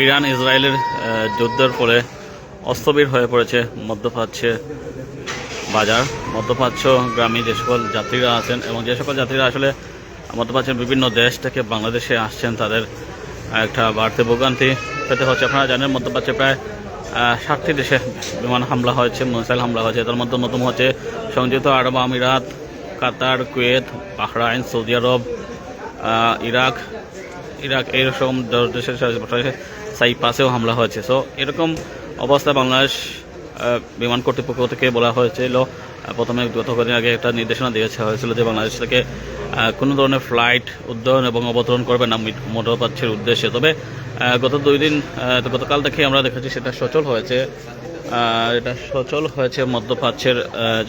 Iran ইসরায়েলের যুদ্ধের পরে অস্থবির হয়ে পড়েছে মধ্যপ্রাচ্যে বাজার। মধ্যপ্রাচ্য গ্রামী যে সকল যাত্রীরা আছেন এবং যে সকল যাত্রীরা আসলে মধ্যপ্রাচ্যের বিভিন্ন দেশ থেকে বাংলাদেশে আসছেন, তাদের একটা বাড়তি ভোগান্তি পেতে হচ্ছে। আপনারা জানেন মধ্যপ্রাচ্যে প্রায় 60টি দেশে বিমান হামলা হয়েছে, মিসাইল হামলা হয়েছে। তার মধ্যে অন্যতম হচ্ছে সংযুক্ত আরব আমিরাত, কাতার, কুয়েত, বাহরাইন, সৌদি আরব, ইরাক এইরকম দেশের সাইপ্রাসেও হামলা হয়েছে। সো এরকম অবস্থায় বাংলাদেশ বিমান কর্তৃপক্ষ থেকে বলা হয়েছিল, প্রথমে গত কদিন আগে একটা নির্দেশনা দিয়েছে হয়েছিল যে বাংলাদেশ থেকে কোনো ধরনের ফ্লাইট উদ্যয়ন এবং অবতরণ করবে না মধ্যপ্রাচ্যের উদ্দেশ্যে। তবে গতকাল থেকে আমরা দেখেছি সেটা সচল হয়েছে। মধ্যপ্রাচ্যের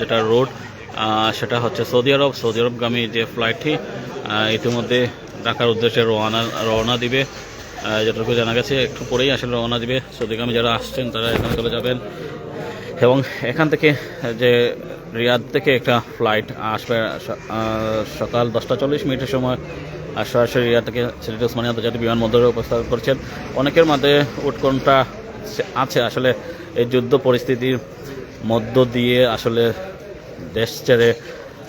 যেটা রুট সেটা হচ্ছে সৌদি আরবগামী যে ফ্লাইটটি ইতিমধ্যে ঢাকার উদ্দেশ্যে রওনা দিবে। যতটুকু জানা গেছে একটু পরেই আসলে রওনা দিবে। সৌদিগামী যারা আসছেন তারা এখানে চলে যাবেন এবং এখান থেকে যে রিয়াদ থেকে একটা ফ্লাইট আসবে সকাল 10:40 সময় সরাসরি রিয়াদ থেকে সিলেট ওসমানী আন্তর্জাতিক বিমানবন্দরে উপস্থাপন করছেন। অনেকের মধ্যে উৎকণ্ঠা আছে আসলে এই যুদ্ধ পরিস্থিতির মধ্য দিয়ে আসলে দেশ ছেড়ে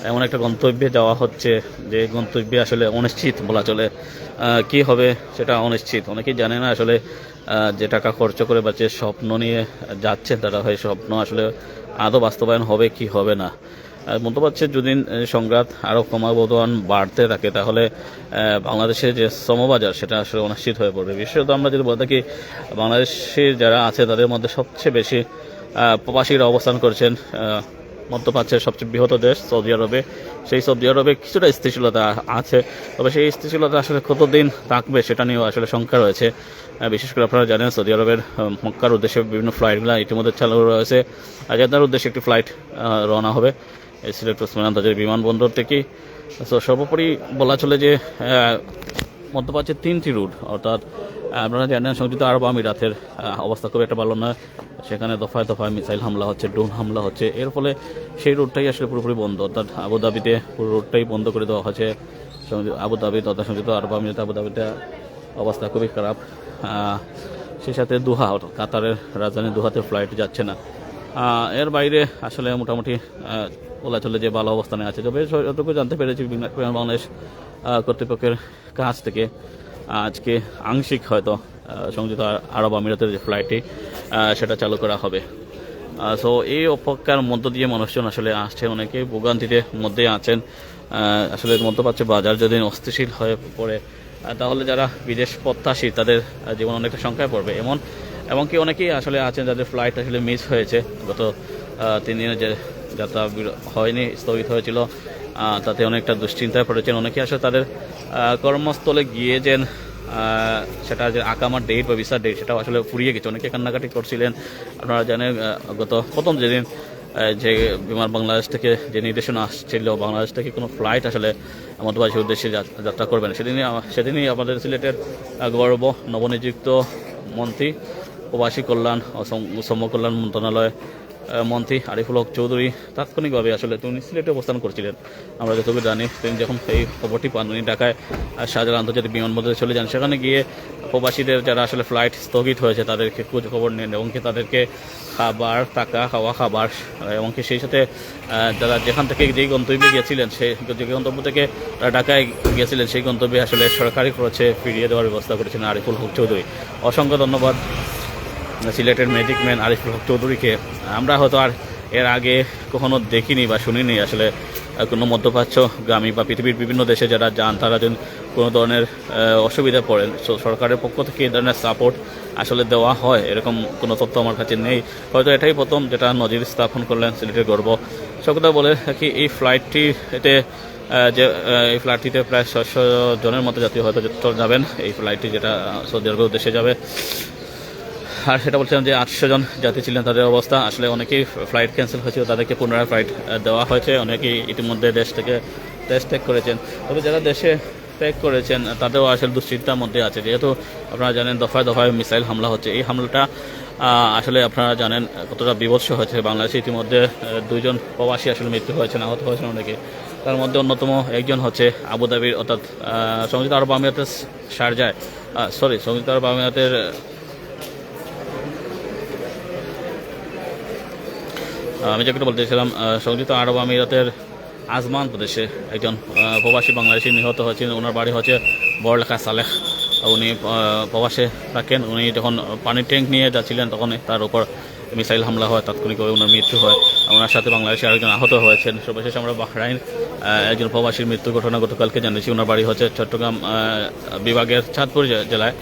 এমন একটা গন্তব্যে যাওয়া হচ্ছে যে গন্তব্যে আসলে অনিশ্চিত বলা চলে। কি হবে সেটা অনিশ্চিত। অনেকেই জানে না আসলে যে টাকা খরচ করে বা যে স্বপ্ন নিয়ে যাচ্ছেন তারা হয় স্বপ্ন আসলে আদৌ বাস্তবায়ন হবে কি হবে না। মধ্যপ্রাচ্যের যদি সংঘাত আরও ক্রমবর্ধমান বাড়তে থাকে তাহলে বাংলাদেশের যে শ্রমবাজার সেটা আসলে অনিশ্চিত হয়ে পড়বে। বিশেষত আমরা যদি বলে থাকি বাংলাদেশের যারা আছে তাদের মধ্যে সবচেয়ে বেশি প্রবাসীরা অবস্থান করছেন মধ্যপ্রাচ্যের সবচেয়ে বৃহৎ দেশ সৌদি আরবে। সেই সৌদি আরবে কিছুটা স্থিতিশীলতা আছে, তবে সেই স্থিতিশীলতা আসলে কতদিন থাকবে সেটা নিয়েও আসলে শঙ্কা রয়েছে। বিশেষ করে আপনারা জানেন সৌদি আরবের মক্কার উদ্দেশ্যে বিভিন্ন ফ্লাইটগুলো ইতিমধ্যে চালু রয়েছে। জেদ্দার উদ্দেশ্যে একটি ফ্লাইট রওনা হবে এই সিলেট ওসমানী আন্তর্জাতিক বিমানবন্দর থেকেই। তো সর্বোপরি বলা চলে যে মধ্যপ্রাচ্যের 3টি রুট, অর্থাৎ আপনারা জানেন সংযুক্ত আরব আমিরাতের অবস্থা খুব একটা ভালো নয়। সেখানে দফায় দফায় মিসাইল হামলা হচ্ছে, ড্রোন হামলা হচ্ছে। এর ফলে সেই রুটটাই আসলে পুরোপুরি বন্ধ, অর্থাৎ আবুধাবিতে পুরো রুটটাই বন্ধ করে দেওয়া হচ্ছে। আবুধাবি তথা সংযুক্ত আরব আমিরাত আবুধাবিতে অবস্থা খুবই খারাপ। সেই সাথে দোহা, কাতারের রাজধানী দোহাতে ফ্লাইট যাচ্ছে না। এর বাইরে আসলে মোটামুটি বলা চলে যে ভালো অবস্থানে আছে। তবে যতটুকু জানতে পেরেছি বাংলাদেশ কর্তৃপক্ষের কাছ থেকে আজকে আংশিক হয়তো সংযুক্ত আরব আমিরাতের যে ফ্লাইটটি সেটা চালু করা হবে। সো এই অপেক্ষার মধ্য দিয়ে মানুষজন আসলে আসছে, অনেকেই ভোগান্তিতে মধ্যে আছেন। আসলে মধ্যপ্রাচ্য বাজার যদি অস্থিতিশীল হয়ে পড়ে তাহলে যারা বিদেশ প্রত্যাশী তাদের জীবন অনেকটা সংখ্যায় পড়বে। এমনকি অনেকেই আসলে আছেন যাদের ফ্লাইট আসলে মিস হয়েছে। গত 3 দিনে যে যাত্রা হয়নি, স্থগিত হয়েছিল, তাতে অনেকটা দুশ্চিন্তায় পড়েছেন। অনেকেই আসলে তাদের কর্মস্থলে গিয়ে যেন সেটা যে আকামার ডেট বা ভিসার ডেট সেটাও আসলে ফুরিয়ে গেছে। অনেকে কান্নাকাটি করছিলেন। আপনারা জানেন গত প্রথম যেদিন যে বিমান বাংলাদেশ থেকে যে নির্দেশনা আসছিল বাংলাদেশ থেকে কোনো ফ্লাইট আসলে মধ্যপ্রাচ্যের উদ্দেশ্যে যাত্রা করবেন, সেদিনই আমাদের সিলেটের গর্ব নবনিযুক্ত মন্ত্রী প্রবাসী কল্যাণ ও শ্রম কল্যাণ মন্ত্রণালয় মন্ত্রী আরিফুল হক চৌধুরী তাৎক্ষণিকভাবে আসলে তিনি সিলেটে অবস্থান করছিলেন। আমরা যতটুকু জানি তিনি যখন এই খবরটি পান উনি ঢাকায় শাহজালাল আন্তর্জাতিক বিমানবন্দরে চলে যান। সেখানে গিয়ে প্রবাসীদের যারা আসলে ফ্লাইট স্থগিত হয়েছে তাদেরকে খোঁজ খবর নেন এবং তাদেরকে খাবার, টাকা, খাবার এবং সেই সাথে যারা যেখান থেকে যেই গন্তব্যে গিয়েছিলেন যে গন্তব্য থেকে তারা ঢাকায় গিয়েছিলেন সেই গন্তব্যে আসলে সরকারি খরচে ফিরিয়ে দেওয়ার ব্যবস্থা করেছেন আরিফুল হক চৌধুরী। অসংখ্য ধন্যবাদ সিলেটের ম্যাজিক ম্যান আরিফুল হক চৌধুরীকে। আমরা হয়তো আর এর আগে কখনো দেখিনি বা শুনিনি আসলে কোনো মধ্যপ্রাচ্যগামী বা পৃথিবীর বিভিন্ন দেশে যারা যান তারা যদি কোনো ধরনের অসুবিধা পড়েন সরকারের পক্ষ থেকে এই ধরনের সাপোর্ট আসলে দেওয়া হয় এরকম কোনো তথ্য আমার কাছে নেই। হয়তো এটাই প্রথম যেটা নজির স্থাপন করলেন সিলেটের গর্ব। সকতা বলে থাকি এই ফ্লাইটটিতে এই ফ্লাইটটিতে প্রায় 600 জনের মতো যাত্রী হয়তো যাবেন। এই ফ্লাইটটি যেটা সৌদি আরবের উদ্দেশ্যে যাবে। আর সেটা বলছিলাম যে 800 জন যাত্রী ছিলেন, তাদের অবস্থা আসলে অনেকেই ফ্লাইট ক্যান্সেল হয়েছিল, তাদেরকে পুনরায় ফ্লাইট দেওয়া হয়েছে। অনেকেই ইতিমধ্যে দেশ ত্যাগ করেছেন। তবে যারা দেশে ত্যাগ করেছেন তাদেরও আসলে দুশ্চিন্তার মধ্যে আছে, যেহেতু আপনারা জানেন দফায় দফায় মিসাইল হামলা হচ্ছে। এই হামলাটা আসলে আপনারা জানেন কতটা বিভৎস হয়েছে। বাংলাদেশে ইতিমধ্যে 2 জন প্রবাসী আসলে মৃত্যু হয়েছেন, আহত হয়েছেন অনেকে। তার মধ্যে অন্যতম একজন হচ্ছে আবুধাবির অর্থাৎ সংযুক্ত আরব আমিরাতের সংযুক্ত আরব আমিরাতের আমি যেটা বলতেছিলাম, সংযুক্ত আরব আমিরাতের আজমান প্রদেশে একজন প্রবাসী বাংলাদেশি নিহত হয়েছেন। ওনার বাড়ি হচ্ছে বড়লেখা সালেহ। উনি প্রবাসে থাকেন। উনি যখন পানির ট্যাঙ্ক নিয়ে যাচ্ছিলেন তখন তার উপর মিসাইল হামলা হয়, তাৎক্ষণিকভাবে ওনার মৃত্যু হয়। ওনার সাথে বাংলাদেশে আরেকজন আহত হয়েছেন। সর্বশেষ আমরা বাহরাইন একজন প্রবাসীর মৃত্যুর ঘটনা গতকালকে জানিয়েছি। ওনার বাড়ি হচ্ছে চট্টগ্রাম বিভাগের চাঁদপুর জেলায়।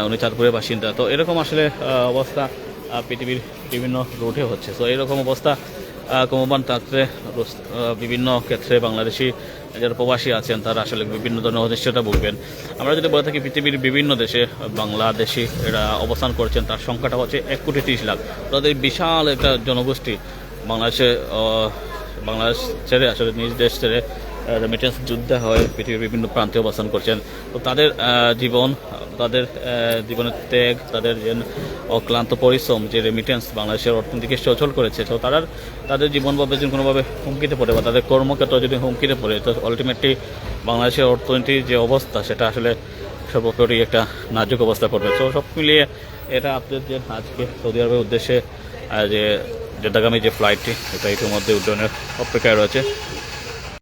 উনি চাঁদপুরের বাসিন্দা। তো এরকম আসলে অবস্থা পৃথিবীর বিভিন্ন রুটে হচ্ছে। তো এরকম অবস্থা ক্রমমান থাকতে বিভিন্ন ক্ষেত্রে বাংলাদেশি যারা প্রবাসী আছেন তারা আসলে বিভিন্ন ধরনের অনিশ্চয়তা ভুগবেন। আমরা যদি বলে থাকি পৃথিবীর বিভিন্ন দেশে বাংলাদেশি এরা অবস্থান করছেন, তার সংখ্যাটা হচ্ছে 1,30,00,000। তাদের বিশাল একটা জনগোষ্ঠী বাংলাদেশ ছেড়ে আসলে নিজ দেশ ছেড়ে রেমিটেন্স যুদ্ধে হয় পৃথিবীর বিভিন্ন প্রান্তে অবস্থান করছেন। তো তাদের জীবন, তাদের জীবনের ত্যাগ, তাদের যে অক্লান্ত পরিশ্রম, যে রেমিটেন্স বাংলাদেশের অর্থনীতিকে সচল করেছে, তো তাদের জীবন বা বেতন কোনোভাবে হুমকিতে পড়ে বা তাদের কর্মক্ষেত্র যদি হুমকিতে পড়ে, তো আলটিমেটলি বাংলাদেশের অর্থনীতির যে অবস্থা সেটা আসলে সর্বোপরি একটা নাজুক অবস্থা পড়বে। তো সব মিলিয়ে এটা আপনাদের যে আজকে সৌদি আরবের উদ্দেশ্যে যে জেদ্দাগামী যে ফ্লাইটটি, এটা ইতিমধ্যে উড্ডয়নের অপেক্ষায় রয়েছে।